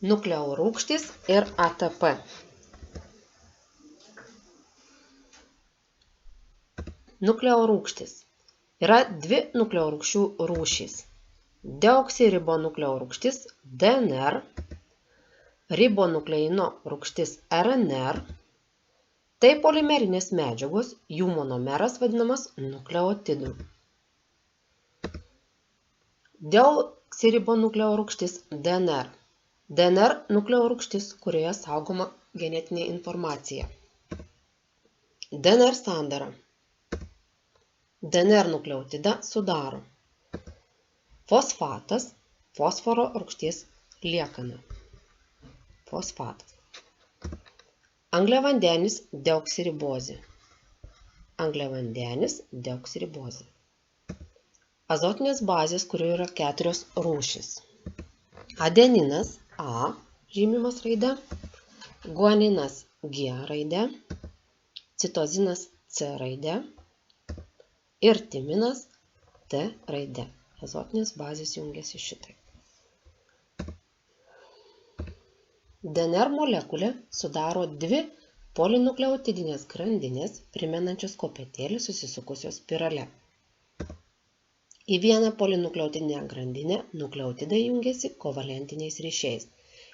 Nukleorūgštys ir ATP. Nukleorūgštys. Yra dvi nukleorūgščių rūšys. Deoksiribonukleorūgštis DNR, ribonukleino rūgštis RNR. Tai polimerinės medžiagos, jų monomeras vadinamas nukleotidu. Deoksiribonukleorūgštis DNR. DNR nukleorūgštis, kurioje saugoma genetinė informacija. DNR sandara. DNR nukleotidą sudaro fosfatas, fosforo rūgšties liekana. Fosfatas. Angliavandenis deoksiribozė. Angliavandenis deoksiribozė. Azotinės bazės, kurių yra 4 rūšys. Adeninas A žymimas raide, guaninas G raide, citozinas C raide ir timinas T raide. Azotinės bazės jungiasi šitaip. DNR molekulė sudaro dvi polinukleotidinės grandinės, primenančios kopėtėlį susisukusios spirale. Į vieną polinukleotidinę grandinę nukleotidai jungiasi kovalentiniais ryšiais.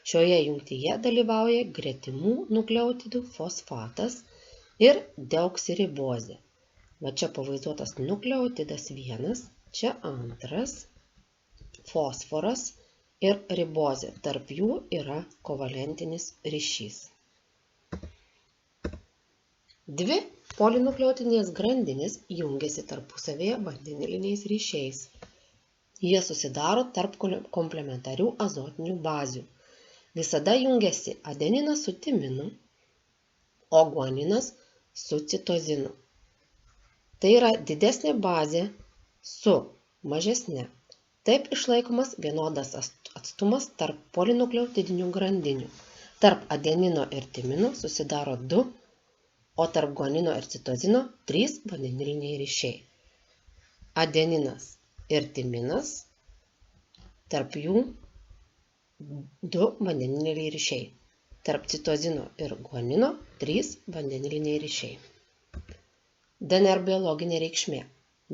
Šioje jungtyje dalyvauja gretimų nukleotidų fosfatas ir deoksiribozė. Va čia pavaizduotas nukleotidas 1, čia 2, fosforas ir ribozė. Tarp jų yra kovalentinis ryšys. Dvi polinukleotidinės grandinės jungiasi tarpusavėje vandeniliniais ryšiais. Jie susidaro tarp komplementarių azotinių bazių. Visada jungiasi adeninas su timinu, o guaninas su citozinu. Tai yra didesnė bazė su mažesne. Taip išlaikomas vienodas atstumas tarp polinukleotidinių grandinių. Tarp adenino ir timino susidaro 2, o tarp guanino ir citozino 3 vandeniliniai ryšiai. Adeninas ir timinas, tarp jų 2 vandeniliniai ryšiai. Tarp citozino ir guanino 3 vandeniliniai ryšiai. DNR biologinė reikšmė.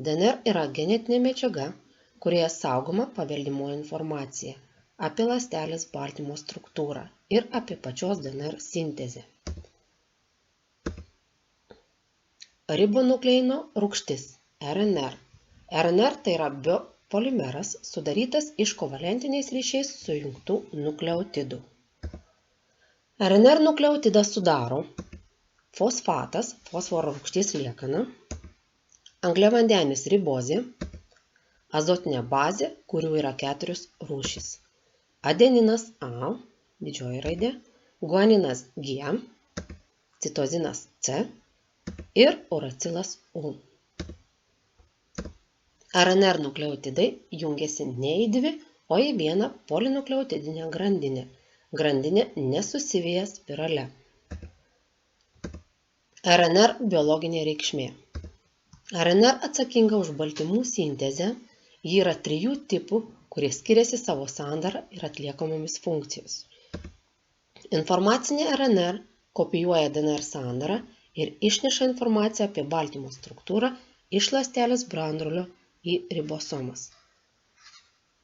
DNR yra genetinė medžiaga, kurioje saugoma paveldimoji informacija apie ląstelės baltymo struktūrą ir apie pačios DNR sintezę. Ribonukleino rūgštis RNR. RNR tai yra biopolimeras sudarytas iš kovalentiniais ryšiais sujungtų nukleotidų. RNR nukleotidą sudaro fosfatas, fosforo rūgšties liekana, angliavandenis ribozė, azotinė bazė, kurių yra 4 rūšys. Adeninas A, didžioji raidė, guaninas G, citozinas C ir uracilas U. RNR nukleotidai jungiasi ne į 2, o į vieną polinukleotidinę grandinę. Grandinė nesusivija spirale. RNR biologinė reikšmė. RNR atsakinga už baltymų sintezę. Ji yra 3 tipų, kurie skiriasi savo sandara ir atliekamomis funkcijos. Informacinė RNR kopijuoja DNR sandarą ir išneša informaciją apie baltymo struktūrą iš ląstelės branduolio į ribosomas.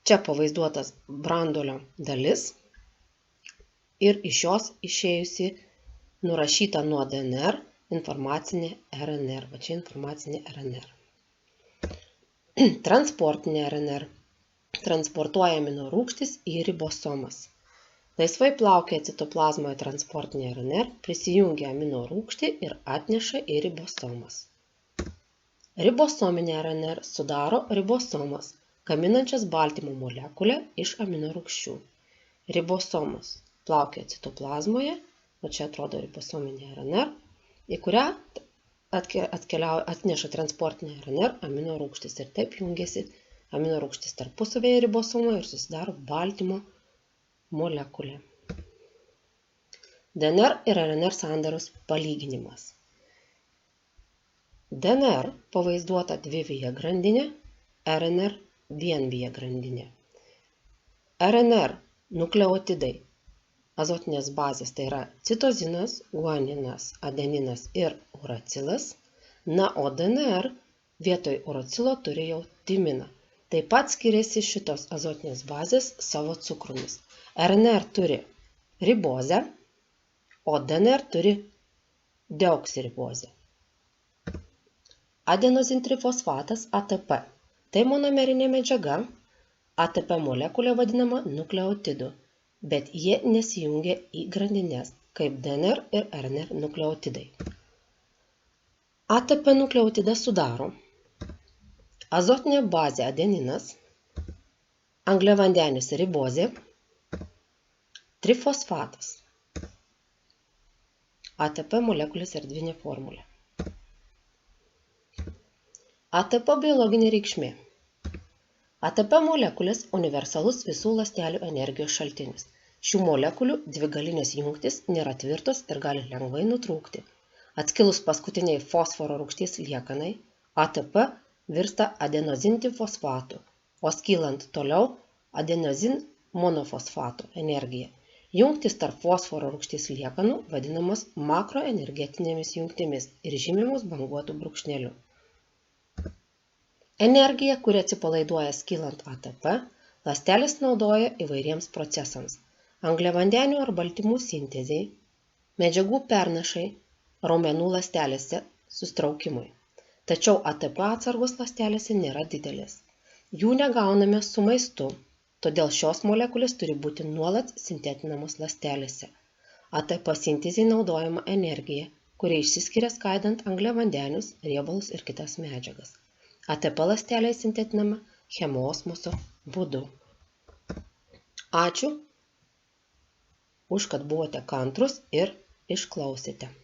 Čia pavaizduotas branduolio dalis ir iš jos išėjusi nurašyta nuo DNR informacinė RNR. Va čia informacinė RNR. Transportinė RNR transportuoja aminorūgštis į ribosomas. Laisvai plaukia citoplazmoje transportinė RNR, prisijungia aminorūgštį ir atneša į ribosomas. Ribosominė RNR sudaro ribosomas, gaminančias baltymo molekulę iš aminorūgščių. Ribosomas plaukia citoplazmoje, o čia atrodo ribosominė RNR, į kurią atneša transportinė RNR aminorūgštis ir taip jungiasi aminorūgštis tarpusavėje ribosomoje ir susidaro baltymo molekulė. DNR ir RNR sandaros palyginimas. DNR pavaizduota dvivyje grandinė, RNR vienvyje grandinė. RNR nukleotidai azotinės bazės, tai yra citozinas, guaninas, adeninas ir uracilas, na, o DNR vietoj uracilo turi jau timiną. Taip pat skiriasi šitos azotinės bazės savo cukrumis. RNR turi ribozę, o DNR turi deoksiribozę. Adenozintrifosfatas ATP. Tai monomerinė medžiaga, ATP molekulė vadinama nukleotidu, bet jie nesijungia į grandines, kaip DNR ir RNR nukleotidai. ATP nukleotidą sudaro azotinė bazė adeninas, angliavandenis ribozė, trifosfatas. ATP molekulės erdvinė formulė. ATP biologinė reikšmė. ATP molekulės universalus visų ląstelių energijos šaltinis. Šių molekulių dvigalinės jungtys nėra tvirtos ir gali lengvai nutrūkti. Atskilus paskutiniai fosforo rūgšties liekanai, ATP virsta adenozintrifosfatu, o skylant toliau adenozin monofosfato energija. Jungtys tarp fosforo rūgšties liekanų vadinamos makroenergetinėmis jungtimis ir žymimos banguotų brūkšneliu. Energija, kuri atsipalaiduoja skylant ATP, ląstelės naudoja įvairiems procesams – angliavandenių ar baltymų sintezei, medžiagų pernašai, raumenų ląstelėse sustraukimui. Tačiau ATP atsargos ląstelėse nėra didelės. Jų negauname su maistu, todėl šios molekulės turi būti nuolat sintetinamos ląstelėse. ATP sintezei naudojama energija, kuri išsiskiria skaidant angliavandenius, riebalus ir kitas medžiagas. ATP ląstelėje sintetinama chemoosmoso būdu. Ačiū už kad buvote kantrūs ir išklausėte.